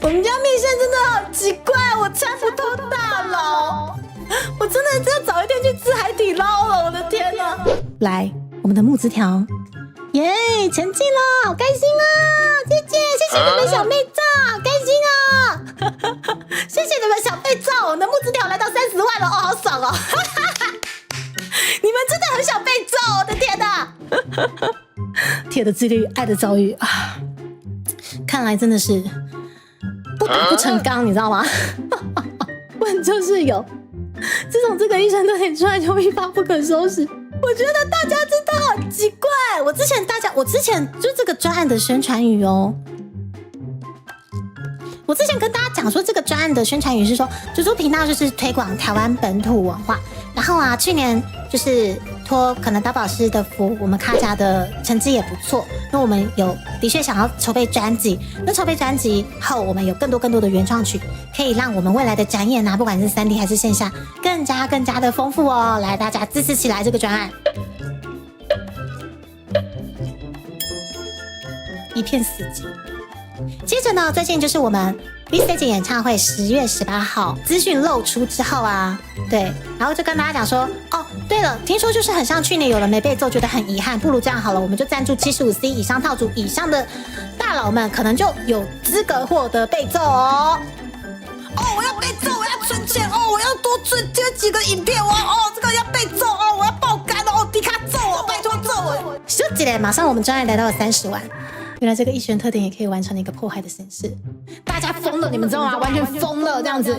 我们家面线真的好奇怪，我猜不透大佬，我真的要早一天去吃海底捞了，我的天哪！来，我们的木枝条，耶，前进了，好开心啊！谢谢你们小妹照，好开心啊！谢谢你们小妹照，我的木枝条来到30万了，哦，好爽哦！你们真的很想被揍，我的天哪！铁的自律，爱的遭遇啊！看来真的是不打不成钢，你知道吗？问就是有。自从这个医生特点出来，就一发不可收拾。我觉得大家真的好奇怪。我之前就这个专案的宣传语哦。我之前跟大家讲说，这个专案的宣传语是说，猪猪频道就是推广台湾本土文化。然后啊，去年就是托可能导保师的福，我们卡家的成绩也不错，因为我们的确想要筹备专辑。那筹备专辑后，我们有更多的原创曲，可以让我们未来的展演啊，不管是3D 还是线下，更加的丰富哦。来，大家支持起来这个专案。一片死寂。接着呢，最近就是我们 Lisa 姐演唱会10月18号资讯露出之后啊，对，然后就跟大家讲说，哦，对了，听说就是很像去年有人没被揍，觉得很遗憾，不如这样好了，我们就赞助75C 以上套组以上的大佬们，可能就有资格获得被揍哦。哦，我要被揍，我要存钱哦，我要多存接几个影片，这个要被揍哦，我要爆肝哦，迪卡揍我，拜托揍我。休息嘞，马上我们专案来到了30万。原来这个一选特点也可以完成了一个破坏的形式，大家疯了，你们知道吗？完全疯了这样子。